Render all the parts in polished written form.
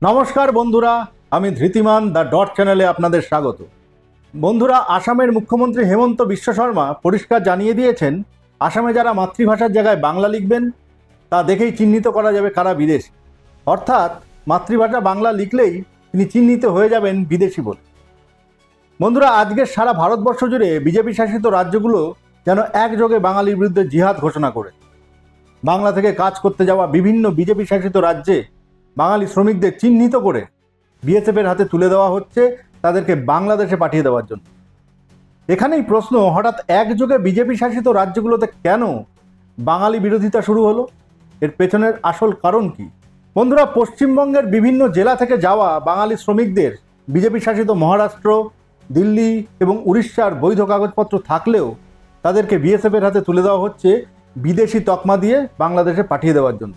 নমস্কার বন্ধুরা, আমি ধৃতিমান দ্য ডট চ্যানেলে আপনাদের স্বাগত। বন্ধুরা, আসামের মুখ্যমন্ত্রী হেমন্ত বিশ্ব শর্মা পরিষ্কার জানিয়ে দিয়েছেন, আসামে যারা মাতৃভাষার জায়গায় বাংলা লিখবেন তা দেখেই চিহ্নিত করা যাবে কারা বিদেশি। অর্থাৎ মাতৃভাষা বাংলা লিখলেই তিনি চিহ্নিত হয়ে যাবেন বিদেশি বলে। বন্ধুরা, আজকের সারা ভারতবর্ষ জুড়ে বিজেপি শাসিত রাজ্যগুলো যেন একযোগে বাঙালির বিরুদ্ধে জিহাদ ঘোষণা করে বাংলা থেকে কাজ করতে যাওয়া বিভিন্ন বিজেপি শাসিত রাজ্যে বাঙালি শ্রমিকদের চিহ্নিত করে বিএসএফের হাতে তুলে দেওয়া হচ্ছে, তাদেরকে বাংলাদেশে পাঠিয়ে দেওয়ার জন্য। এখানেই প্রশ্ন, হঠাৎ একযোগে বিজেপি শাসিত রাজ্যগুলোতে কেন বাঙালি বিরোধিতা শুরু হলো? এর পেছনের আসল কারণ কি? বন্ধুরা, পশ্চিমবঙ্গের বিভিন্ন জেলা থেকে যাওয়া বাঙালি শ্রমিকদের বিজেপি শাসিত মহারাষ্ট্র, দিল্লি এবং উড়িষ্যার বৈধ কাগজপত্র থাকলেও তাদেরকে বিএসএফের হাতে তুলে দেওয়া হচ্ছে বিদেশি তকমা দিয়ে বাংলাদেশে পাঠিয়ে দেওয়ার জন্য।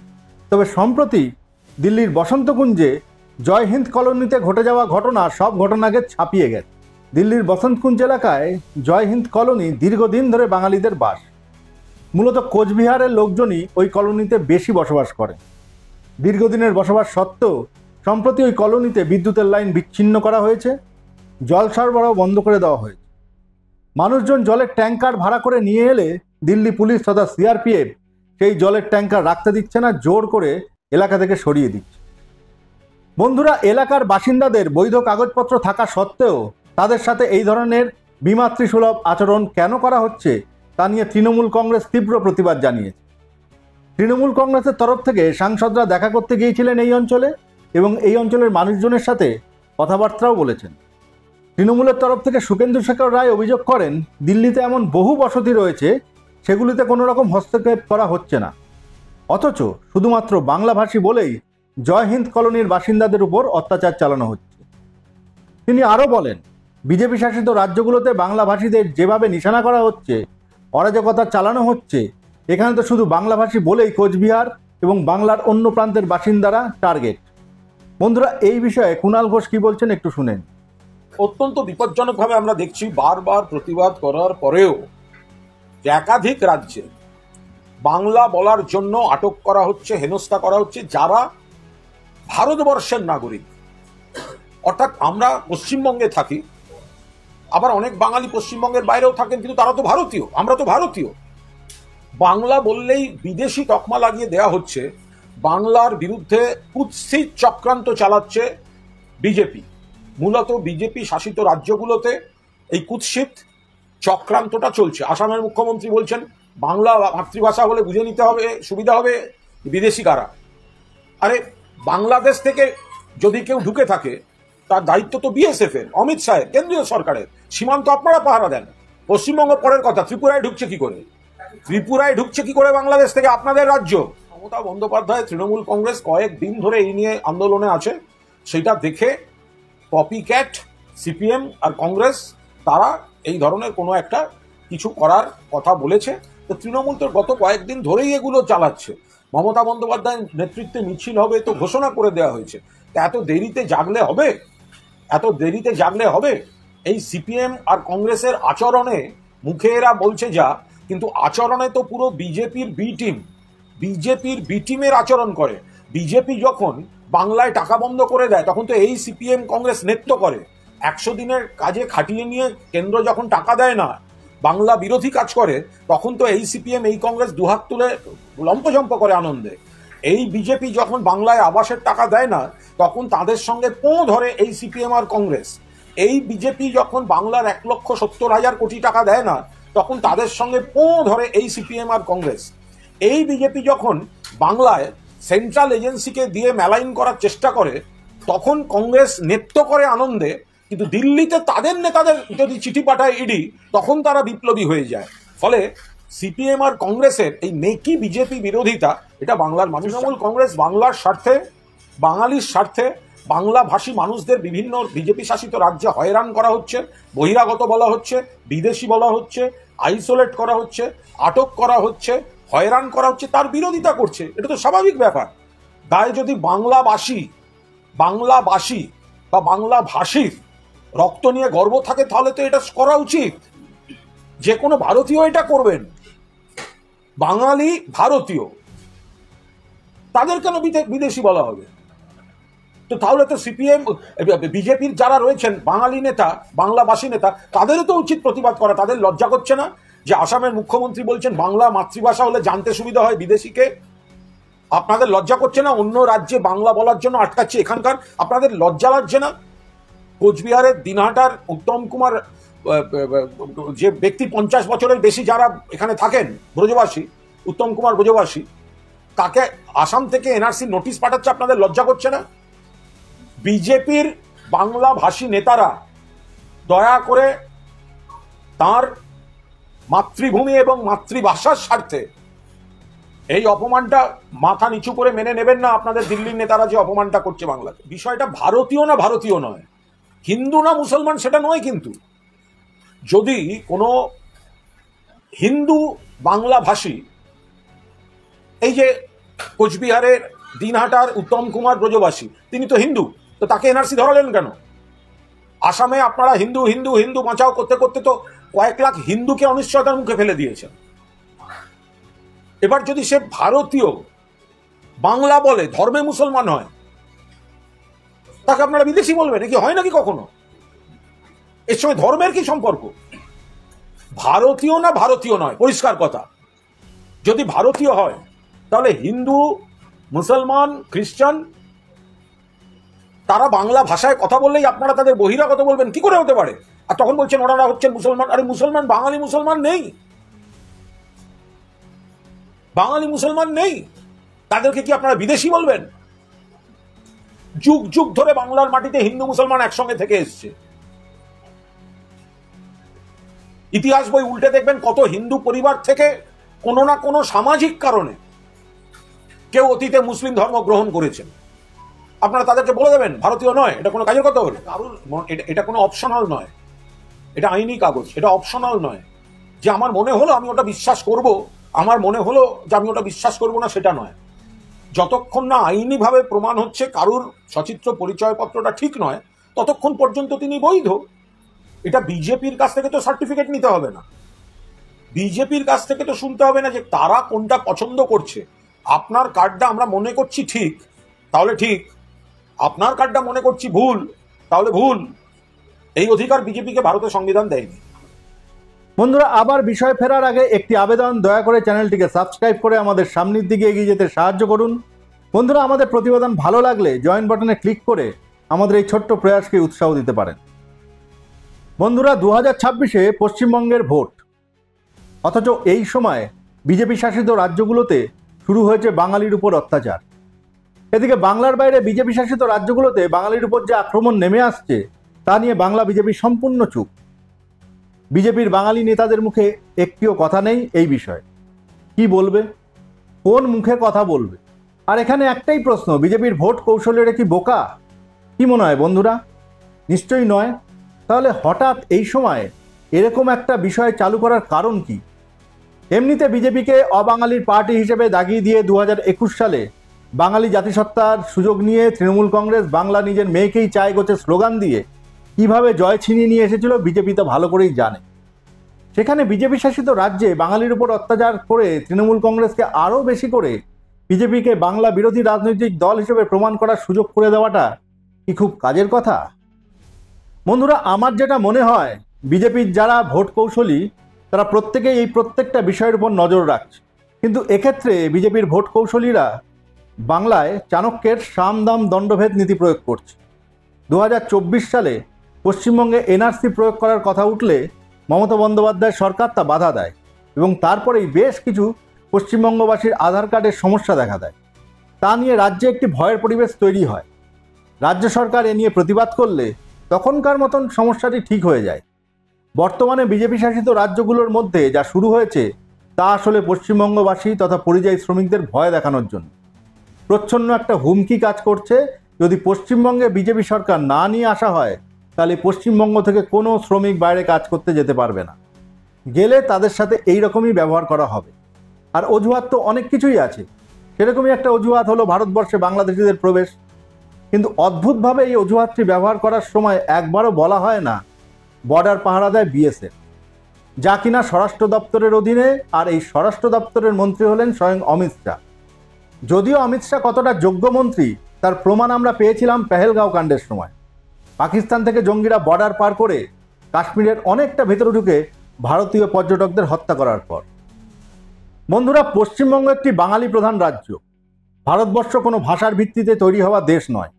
তবে সম্প্রতি দিল্লির বসন্তকুঞ্জে জয় হিন্দ কলোনিতে ঘটে যাওয়া ঘটনা সব ঘটনাকে ছাপিয়ে গেছে। দিল্লির বসন্তকুঞ্জ এলাকায় জয় হিন্দ কলোনি দীর্ঘদিন ধরে বাঙালিদের বাস। মূলত কোচবিহারের লোকজনই ওই কলোনিতে বেশি বসবাস করে। দীর্ঘদিনের বসবাস সত্ত্বেও সম্প্রতি ওই কলোনিতে বিদ্যুতের লাইন বিচ্ছিন্ন করা হয়েছে, জল সরবরাহ বন্ধ করে দেওয়া হয়েছে। মানুষজন জলের ট্যাঙ্কার ভাড়া করে নিয়ে এলে দিল্লি পুলিশ তথা সিআরপিএফ সেই জলের ট্যাঙ্কার রাখতে দিচ্ছে না, জোর করে এলাকা থেকে সরিয়ে দিচ্ছে। বন্ধুরা, এলাকার বাসিন্দাদের বৈধ কাগজপত্র থাকা সত্ত্বেও তাদের সাথে এই ধরনের বিমাতৃসুলভ আচরণ কেন করা হচ্ছে তা নিয়ে তৃণমূল কংগ্রেস তীব্র প্রতিবাদ জানিয়েছে। তৃণমূল কংগ্রেসের তরফ থেকে সাংসদরা দেখা করতে গিয়েছিলেন এই অঞ্চলে এবং এই অঞ্চলের মানুষজনের সাথে কথাবার্তাও বলেছেন। তৃণমূলের তরফ থেকে সুকেন্দু শেখর রায় অভিযোগ করেন, দিল্লিতে এমন বহু বসতি রয়েছে সেগুলিতে কোনো রকম হস্তক্ষেপ করা হচ্ছে না, অথচ শুধুমাত্র বাংলাভাষী বলেই জয় হিন্দ কলোনির বাসিন্দাদের উপর অত্যাচার চালানো হচ্ছে। তিনি আরও বলেন, বিজেপি শাসিত রাজ্যগুলোতে বাংলাভাষীদের যেভাবে নিশানা করা হচ্ছে, অরাজকতা চালানো হচ্ছে, এখানে তো শুধু বাংলাভাষী বলেই কোচবিহার এবং বাংলার অন্য প্রান্তের বাসিন্দারা টার্গেট। বন্ধুরা, এই বিষয়ে কুণাল ঘোষ কি বলছেন একটু শুনেন। অত্যন্ত বিপজ্জনকভাবে আমরা দেখছি বারবার প্রতিবাদ করার পরেও একাধিক রাজ্যে বাংলা বলার জন্য আটক করা হচ্ছে, হেনস্থা করা হচ্ছে যারা ভারতবর্ষের নাগরিক। অর্থাৎ আমরা পশ্চিমবঙ্গে থাকি, আবার অনেক বাঙালি পশ্চিমবঙ্গের বাইরেও থাকেন, কিন্তু তারা তো ভারতীয়, আমরা তো ভারতীয়। বাংলা বললেই বিদেশি তকমা লাগিয়ে দেয়া হচ্ছে। বাংলার বিরুদ্ধে কুৎসিত চক্রান্ত চালাচ্ছে বিজেপি। মূলত বিজেপি শাসিত রাজ্যগুলোতে এই কুৎসিত চক্রান্তটা চলছে। আসামের মুখ্যমন্ত্রী বলছেন বাংলা মাতৃভাষা বলে বুঝে নিতে হবে, সুবিধা হবে বিদেশি কারা। আরে বাংলাদেশ থেকে যদি কেউ ঢুকে থাকে তার দায়িত্ব তো বিএসএফ এর, অমিত শাহের, কেন্দ্রীয় সরকারের। সীমান্ত আপনারা পাহারা দেন। পশ্চিমবঙ্গ পরের কথা, ত্রিপুরায় ঢুকছে কি করে? ত্রিপুরায় ঢুকছে কি করে বাংলাদেশ থেকে আপনাদের রাজ্য? মমতা বন্দ্যোপাধ্যায়, তৃণমূল কংগ্রেস কয়েকদিন ধরে এই নিয়ে আন্দোলনে আছে। সেটা দেখে কপিক্যাট সিপিএম আর কংগ্রেস তারা এই ধরনের কোনো একটা কিছু করার কথা বলেছে। তো তৃণমূল তো গত কয়েকদিন ধরেই এগুলো চালাচ্ছে। মমতা বন্দ্যোপাধ্যায়ের নেতৃত্বে মিছিল হবে তো ঘোষণা করে দেওয়া হয়েছে। তা এত দেরিতে জাগলে হবে? এত দেরিতে জাগলে হবে? এই সিপিএম আর কংগ্রেসের আচরণে, মুখে এরা বলছে যা, কিন্তু আচরণে তো পুরো বিজেপির বি টিমের আচরণ করে। বিজেপি যখন বাংলায় টাকা বন্ধ করে দেয় তখন তো এই সিপিএম কংগ্রেস নেতৃত্ব করে। 100 দিনের কাজে খাটিয়ে নিয়ে কেন্দ্র যখন টাকা দেয় না, বাংলা বিরোধী কাজ করে, তখন তো এই সিপিএম এই কংগ্রেস দুহাত তুলে লম্পজম্প করে আনন্দে। এই বিজেপি যখন বাংলায় আবাসের টাকা দেয় না তখন তাদের সঙ্গে পোঁ ধরে এই সিপিএম আর কংগ্রেস। এই বিজেপি যখন বাংলার 1,70,000 কোটি টাকা দেয় না তখন তাদের সঙ্গে পোঁ ধরে এই সিপিএম আর কংগ্রেস। এই বিজেপি যখন বাংলায় সেন্ট্রাল এজেন্সিকে দিয়ে মেলাইন করার চেষ্টা করে তখন কংগ্রেস নেতৃত্ব করে আনন্দে, কিন্তু দিল্লিতে তাদের নেতাদের যদি চিঠি পাঠায় ইডি তখন তারা বিপ্লবী হয়ে যায়। ফলে সিপিএম আর কংগ্রেসের এই মেকি বিজেপি বিরোধিতা, এটা বাংলার মানুষ। তৃণমূল কংগ্রেস বাংলার স্বার্থে, বাঙালির স্বার্থে বাংলা ভাষী মানুষদের বিভিন্ন বিজেপি শাসিত রাজ্যে হয়রান করা হচ্ছে, বহিরাগত বলা হচ্ছে, বিদেশি বলা হচ্ছে, আইসোলেট করা হচ্ছে, আটক করা হচ্ছে, হয়রান করা হচ্ছে, তার বিরোধিতা করছে। এটা তো স্বাভাবিক ব্যাপার। গায়ে যদি বাংলাভাষী বা বাংলা ভাষীর রক্ত নিয়ে গর্ব থাকে তাহলে তো এটা করা উচিত। যে কোনো ভারতীয় এটা করবেন। বাঙালি ভারতীয়, তাদের কেন বিদেশি বলা হবে? তো তো তাহলে তো সিপিএম বিজেপির যারা রয়েছেন বাঙালি নেতা, বাংলাভাষী নেতা, তাদেরও তো উচিত প্রতিবাদ করা। তাদের লজ্জা করছে না যে আসামের মুখ্যমন্ত্রী বলছেন বাংলা মাতৃভাষা হলে জানতে সুবিধা হয় বিদেশিকে? আপনাদের লজ্জা করছে না? অন্য রাজ্যে বাংলা বলার জন্য আটকাচ্ছে, এখানকার আপনাদের লজ্জা লাগছে না? কোচবিহারের দিনহাটার উত্তম কুমার, যে ব্যক্তি 50 বছরের বেশি যারা এখানে থাকেন ব্রজবাসী, উত্তম কুমার ব্রজবাসী, তাকে আসাম থেকে এনআরসি নোটিশ পাঠাচ্ছে, আপনাদের লজ্জা করছে না? বিজেপির বাংলা ভাষী নেতারা দয়া করে তার মাতৃভূমি এবং মাতৃভাষার স্বার্থে এই অপমানটা মাথা নিচু করে মেনে নেবেন না। আপনাদের দিল্লির নেতারা যে অপমানটা করছে বাংলাতে, বিষয়টা ভারতীয় না ভারতীয় নয়, হিন্দু না মুসলমান সেটা নয়, কিন্তু যদি কোনো হিন্দু বাংলাভাষী, এই যে কোচবিহারের দিনহাটার উত্তম কুমার ব্রজবাসী, তিনি তো হিন্দু, তো তাকে এনআরসি ধরালেন কেন? আসামে আপনারা হিন্দু হিন্দু হিন্দু বাঁচাও করতে করতে তো কয়েক লাখ হিন্দুকে অনিশ্চয়তার মুখে ফেলে দিয়েছেন। এবার যদি সে ভারতীয়, বাংলা বলে, ধর্মে মুসলমান হয়, তাকে আপনারা বিদেশি বলবেন? নাকি হয় নাকি কখনো? এর সঙ্গে ধর্মের কি সম্পর্ক? ভারতীয় না ভারতীয় নয়, পরিষ্কার কথা। যদি ভারতীয় হয় তাহলে হিন্দু, মুসলমান, খ্রিস্টান তারা বাংলা ভাষায় কথা বললেই আপনারা তাদের বহিরাগত বলবেন? কি করে হতে পারে? আর তখন বলছেন ওনারা হচ্ছেন মুসলমান। আরে মুসলমান, বাঙালি মুসলমান নেই, বাঙালি মুসলমান নেই, তাদেরকে কি আপনারা বিদেশি বলবেন? যুগ যুগ ধরে বাংলার মাটিতে হিন্দু মুসলমান একসঙ্গে থেকে এসছে। ইতিহাস বই উল্টে দেখবেন কত হিন্দু পরিবার থেকে কোনো না কোনো সামাজিক কারণে কেউ অতীতে মুসলিম ধর্ম গ্রহণ করেছেন। আপনারা তাদেরকে বলে দেবেন ভারতীয় নয়? এটা কোনো কাজের কথা হলো? এটা কোনো অপশনাল নয়, এটা আইনি কাগজ, এটা অপশনাল নয় যে আমার মনে হলো আমি ওটা বিশ্বাস করব, আমার মনে হলো যে আমি ওটা বিশ্বাস করব না, সেটা নয়। যতক্ষণ না আইনিভাবে প্রমাণ হচ্ছে কারুর সচিত্র পরিচয়পত্রটা ঠিক নয়, ততক্ষণ পর্যন্ত তিনি বৈধ। এটা বিজেপির কাছ থেকে তো সার্টিফিকেট নিতে হবে না, বিজেপির কাছ থেকে তো শুনতে হবে না যে তারা কোনটা পছন্দ করছে। আপনার কার্ডটা আমরা মনে করছি ঠিক, তাহলে ঠিক, আপনার কার্ডটা মনে করছি ভুল, তাহলে ভুল। এই অধিকার বিজেপিকে ভারতের সংবিধান দেয়নি। বন্ধুরা, আবার বিষয় ফেরার আগে একটি আবেদন, দয়া করে চ্যানেলটিকে সাবস্ক্রাইব করে আমাদের সামনের দিকে এগিয়ে যেতে সাহায্য করুন। বন্ধুরা, আমাদের প্রতিবেদন ভালো লাগলে জয়েন বাটনে ক্লিক করে আমাদের এই ছোট্ট প্রয়াসকে উৎসাহ দিতে পারেন। বন্ধুরা, 2026-এ পশ্চিমবঙ্গের ভোট, অথচ এই সময় বিজেপি শাসিত রাজ্যগুলোতে শুরু হয়েছে বাঙালির উপর অত্যাচার। এদিকে বাংলার বাইরে বিজেপি শাসিত রাজ্যগুলোতে বাঙালির উপর যে আক্রমণ নেমে আসছে তা নিয়ে বাংলা বিজেপি সম্পূর্ণ চুপ। বিজেপির বাঙালি নেতাদের মুখে একটিও কথা নেই এই বিষয়ে। কি বলবে, কোন মুখে কথা বলবে? আর এখানে একটাই প্রশ্ন, বিজেপির ভোট কৌশলীরা কি বোকা? কি মনে হয় বন্ধুরা? নিশ্চয়ই নয়। তাহলে হঠাৎ এই সময় এরকম একটা বিষয় চালু করার কারণ কি? এমনিতে বিজেপিকে অবাঙালির পার্টি হিসেবে দাগিয়ে দিয়ে 2021 সালে বাঙালি জাতিসত্তার সুযোগ নিয়ে তৃণমূল কংগ্রেস বাংলা নিজের মেয়েকেই চায় গোছে স্লোগান দিয়ে কিভাবে জয় ছিনিয়ে নিয়ে এসেছিল বিজেপি তো ভালো করেই জানে। সেখানে বিজেপি শাসিত রাজ্যে বাঙালির উপর অত্যাচার করে তৃণমূল কংগ্রেসকে আরও বেশি করে বিজেপিকে বাংলা বিরোধী রাজনৈতিক দল হিসেবে প্রমাণ করার সুযোগ করে দেওয়াটা কি খুব কাজের কথা? বন্ধুরা, আমার যেটা মনে হয়, বিজেপির যারা ভোট কৌশলী তারা প্রত্যেকেই এই প্রত্যেকটা বিষয়ের উপর নজর রাখছে, কিন্তু এক্ষেত্রে বিজেপির ভোট কৌশলীরা বাংলায় চাণক্যের সাম দাম দণ্ডভেদ নীতি প্রয়োগ করছে। 2024 সালে পশ্চিমবঙ্গে এনআরসি প্রয়োগ করার কথা উঠলে মমতা বন্দ্যোপাধ্যায় সরকার তা বাধা দেয় এবং তারপরেই বেশ কিছু পশ্চিমবঙ্গবাসীর আধার কার্ডের সমস্যা দেখা দেয়। তা নিয়ে রাজ্যে একটি ভয়ের পরিবেশ তৈরি হয়। রাজ্য সরকার এ নিয়ে প্রতিবাদ করলে তখনকার মতন সমস্যাটি ঠিক হয়ে যায়। বর্তমানে বিজেপি শাসিত রাজ্যগুলোর মধ্যে যা শুরু হয়েছে তা আসলে পশ্চিমবঙ্গবাসী তথা পরিযায়ী শ্রমিকদের ভয় দেখানোর জন্য। প্রচ্ছন্ন একটা হুমকি কাজ করছে, যদি পশ্চিমবঙ্গে বিজেপি সরকার না নিয়ে আসা হয় তাহলে পশ্চিমবঙ্গ থেকে কোনো শ্রমিক বাইরে কাজ করতে যেতে পারবে না, গেলে তাদের সাথে এই রকমই ব্যবহার করা হবে। আর অজুহাত তো অনেক কিছুই আছে, সেরকমই একটা অজুহাত হলো ভারতবর্ষে বাংলাদেশিদের প্রবেশ। কিন্তু অদ্ভুতভাবে এই অজুহাতটি ব্যবহার করার সময় একবারও বলা হয় না বর্ডার পাহারা দেয় বিএসএফ, যা কিনা স্বরাষ্ট্র দপ্তরের অধীনে, আর এই স্বরাষ্ট্র দপ্তরের মন্ত্রী হলেন স্বয়ং অমিত শাহ। যদিও অমিত শাহ কতটা যোগ্য মন্ত্রী তার প্রমাণ আমরা পেয়েছিলাম পেহেলগাঁও কাণ্ডের সময়। পাকিস্তান থেকে জঙ্গিরা বর্ডার পার করে কাশ্মীরের অনেকটা ভেতরে ঢুকে ভারতীয় পর্যটকদের হত্যা করার পর। বন্ধুরা, পশ্চিমবঙ্গ একটি বাঙালি প্রধান রাজ্য। ভারতবর্ষ কোনো ভাষার ভিত্তিতে তৈরি হওয়া দেশ নয়।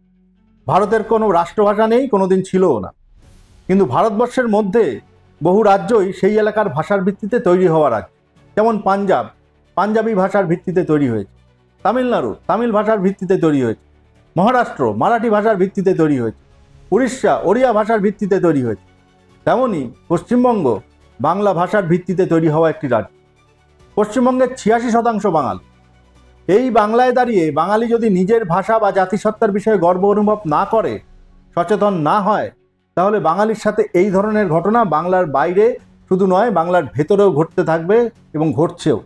ভারতের কোনো রাষ্ট্রভাষা নেই, কোনোদিন ছিলও না। কিন্তু ভারতবর্ষের মধ্যে বহু রাজ্যই সেই এলাকার ভাষার ভিত্তিতে তৈরি হওয়া রাজ্য। যেমন পাঞ্জাব, পাঞ্জাবি ভাষার ভিত্তিতে তৈরি হয়েছে। তামিলনাড়ু, তামিল ভাষার ভিত্তিতে তৈরি হয়েছে। মহারাষ্ট্র, মারাঠি ভাষার ভিত্তিতে তৈরি হয়েছে। উড়িষ্যা, ওড়িয়া ভাষার ভিত্তিতে তৈরি হয়েছে। তেমনই পশ্চিমবঙ্গ বাংলা ভাষার ভিত্তিতে তৈরি হওয়া একটি রাজ্য। পশ্চিমবঙ্গের 86% বাঙালি। এই বাংলায় দাঁড়িয়ে বাঙালি যদি নিজের ভাষা বা জাতিসত্তার বিষয়ে গর্ব অনুভব না করে, সচেতন না হয়, তাহলে বাঙালির সাথে এই ধরনের ঘটনা বাংলার বাইরে শুধু নয়, বাংলার ভেতরেও ঘটতে থাকবে এবং ঘটছেও।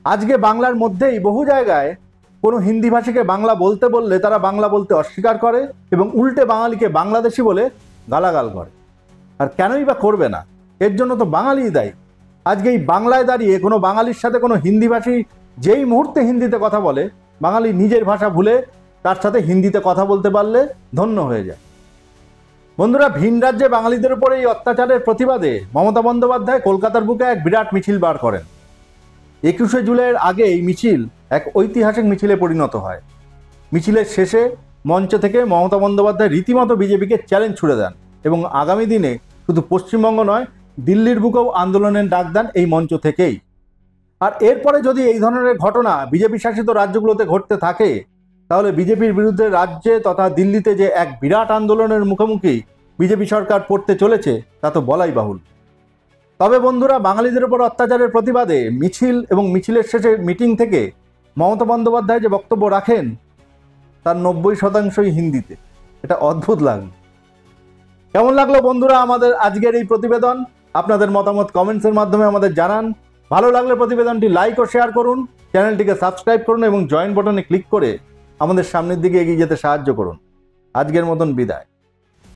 আজকে বাংলার মধ্যেই বহু জায়গায় কোনো হিন্দিভাষীকে বাংলা বলতে বললে তারা বাংলা বলতে অস্বীকার করে এবং উল্টে বাঙালিকে বাংলাদেশি বলে গালাগাল করে। আর কেনই বা করবে না? এর জন্য তো বাঙালিই দায়ী। আজকে এই বাংলায় দাঁড়িয়ে কোনো বাঙালির সাথে কোনো হিন্দিভাষী যেই মুহূর্তে হিন্দিতে কথা বলে, বাঙালি নিজের ভাষা ভুলে তার সাথে হিন্দিতে কথা বলতে পারলে ধন্য হয়ে যায়। বন্ধুরা, ভিন রাজ্যে বাঙালিদের উপরে এই অত্যাচারের প্রতিবাদে মমতা বন্দ্যোপাধ্যায় কলকাতার বুকে এক বিরাট মিছিল বার করেন। 21শে জুলাইয়ের আগে এই মিছিল এক ঐতিহাসিক মিছিলে পরিণত হয়। মিছিলের শেষে মঞ্চ থেকে মমতা বন্দ্যোপাধ্যায় রীতিমতো বিজেপিকে চ্যালেঞ্জ ছুড়ে দেন এবং আগামী দিনে শুধু পশ্চিমবঙ্গ নয়, দিল্লির বুকেও আন্দোলনের ডাক দেন এই মঞ্চ থেকেই। আর এরপরে যদি এই ধরনের ঘটনা বিজেপি শাসিত রাজ্যগুলোতে ঘটতে থাকে, তাহলে বিজেপির বিরুদ্ধে রাজ্যে তথা দিল্লিতে যে এক বিরাট আন্দোলনের মুখোমুখি বিজেপি সরকার পড়তে চলেছে তা তো বলাই বাহুল। তবে বন্ধুরা, বাঙালিদের উপর অত্যাচারের প্রতিবাদে মিছিল এবং মিছিলের শেষে মিটিং থেকে মমতা বন্দ্যোপাধ্যায় যে বক্তব্য রাখেন তার 90%ই হিন্দিতে। এটা অদ্ভুত লাগলো। কেমন লাগলো বন্ধুরা আমাদের আজকের এই প্রতিবেদন? আপনাদের মতামত কমেন্টসের মাধ্যমে আমাদের জানান। ভালো লাগলে প্রতিবেদনটি লাইক ও শেয়ার করুন, চ্যানেলটিকে সাবস্ক্রাইব করুন এবং জয়েন বাটনে ক্লিক করে আমাদের সামনের দিকে এগিয়ে যেতে সাহায্য করুন। আজকের মতন বিদায়।